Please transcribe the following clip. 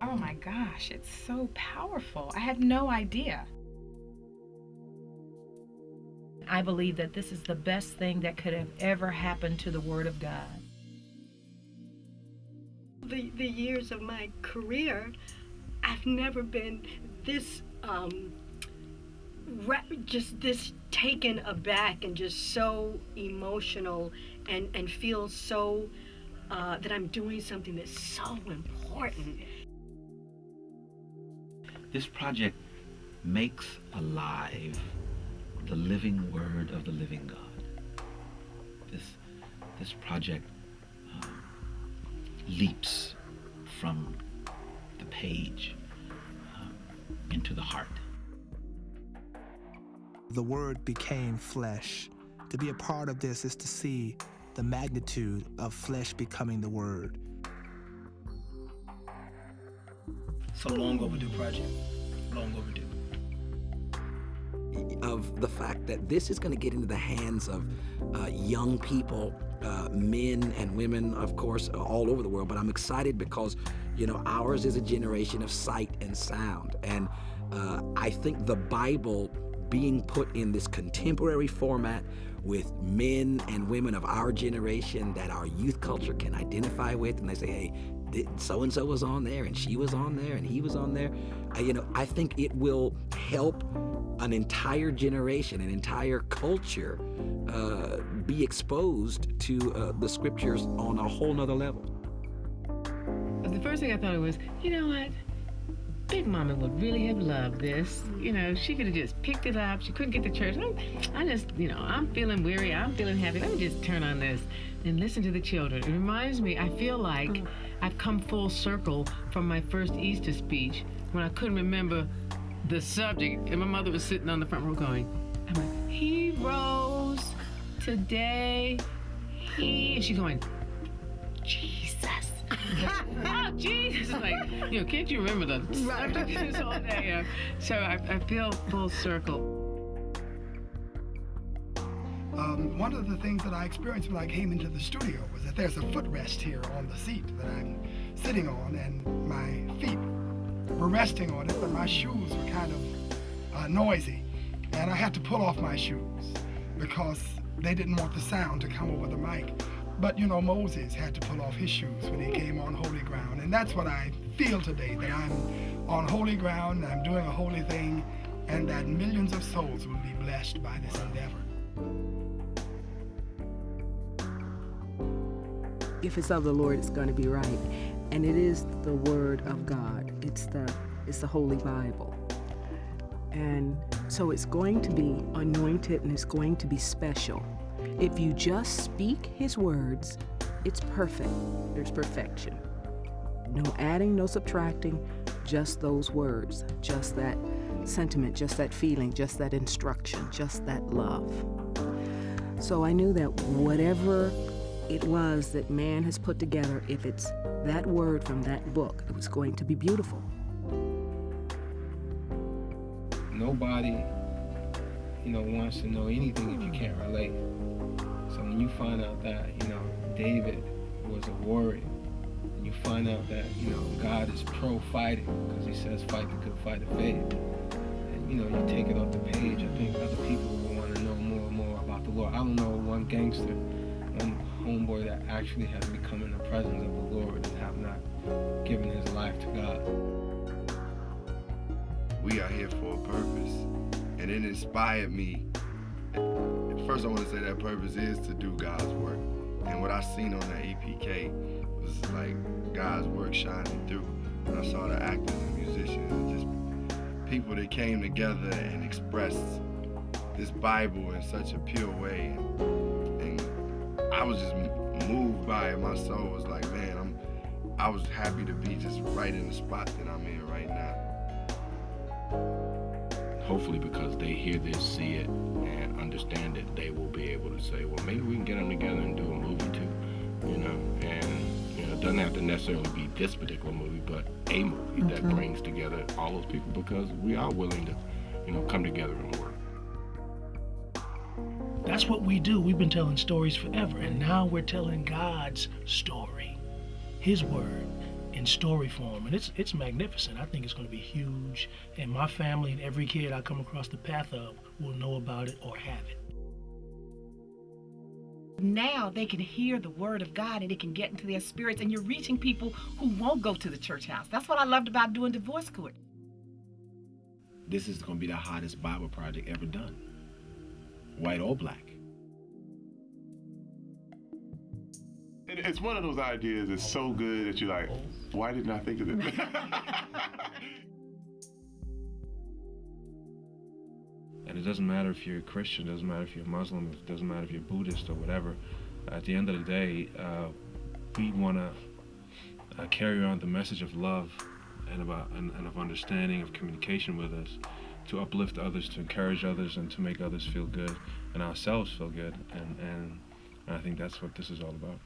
Oh my gosh, it's so powerful. I had no idea. I believe that this is the best thing that could have ever happened to the Word of God. The years of my career, I've never been this, just this taken aback and just so emotional and feel so that I'm doing something that's so important. This project makes alive the living Word of the living God. This project leaps from the page into the heart. The Word became flesh. To be a part of this is to see the magnitude of flesh becoming the Word. It's a long overdue project, long overdue. Of the fact that this is going to get into the hands of young people, men and women, of course, all over the world. But I'm excited because, you know, ours is a generation of sight and sound. And I think the Bible being put in this contemporary format with men and women of our generation that our youth culture can identify with, and they say, hey, so-and-so was on there, and she was on there, and he was on there. You know, I think it will help an entire generation, an entire culture be exposed to the scriptures on a whole nother level. The first thing I thought was, you know what? Big Mama would really have loved this. You know, she could have just picked it up. She couldn't get to church. I just, you know, I'm feeling weary. I'm feeling happy. Let me just turn on this and listen to the children. It reminds me, I feel like I've come full circle from my first Easter speech when I couldn't remember the subject. And my mother was sitting on the front row going, I'm like, he rose today. And she's going, Jesus. Oh, Jesus! Like, you know, can't you remember the subject this whole day? So I feel full circle. One of the things that I experienced when I came into the studio was that there's a footrest here on the seat that I'm sitting on, and my feet were resting on it, but my shoes were kind of noisy, and I had to pull off my shoes because they didn't want the sound to come over the mic. But, you know, Moses had to pull off his shoes when he came on holy ground. And that's what I feel today, that I'm on holy ground, I'm doing a holy thing, and that millions of souls will be blessed by this endeavor. If it's of the Lord, it's going to be right. And it is the Word of God. It's the Holy Bible. And so it's going to be anointed and it's going to be special. If you just speak His words, it's perfect. There's perfection. No adding, no subtracting, just those words, just that sentiment, just that feeling, just that instruction, just that love. So I knew that whatever it was that man has put together, if it's that word from that book, it was going to be beautiful. Nobody, you know, wants to know anything if you can't relate. So when you find out that, you know, David was a warrior, and you find out that, you know, God is pro-fighting, because he says fight the good fight of faith, and, you know, you take it off the page, I think other people will want to know more and more about the Lord. I don't know one gangster, one homeboy that actually has become in the presence of the Lord and have not given his life to God. We are here for a purpose, and it inspired me. First, I want to say that purpose is to do God's work. And what I seen on that EPK was like God's work shining through. And I saw the actors and musicians and just people that came together and expressed this Bible in such a pure way. And I was just moved by it. My soul was like, man, I was happy to be just right in the spot that I'm in right now. Hopefully because they hear this, see it, and understand it, they will be able to say, well, maybe we can get them together and do a movie too, you know, and, you know, it doesn't have to necessarily be this particular movie, but a movie that brings together all those people, because we are willing to, you know, come together and work. That's what we do. We've been telling stories forever, and now we're telling God's story. his word in story form, and it's magnificent. I think it's going to be huge, and my family and every kid I come across the path of will know about it or have it. Now they can hear the word of God and it can get into their spirits, and you're reaching people who won't go to the church house. That's what I loved about doing Divorce Court. This is going to be the hottest Bible project ever done, white or black. It's one of those ideas that's so good that you're like, why didn't I think of it? And it doesn't matter if you're a Christian, it doesn't matter if you're Muslim, it doesn't matter if you're Buddhist or whatever. At the end of the day, we want to carry on the message of love and of understanding, of communication with us, to uplift others, to encourage others, and to make others feel good and ourselves feel good. And I think that's what this is all about.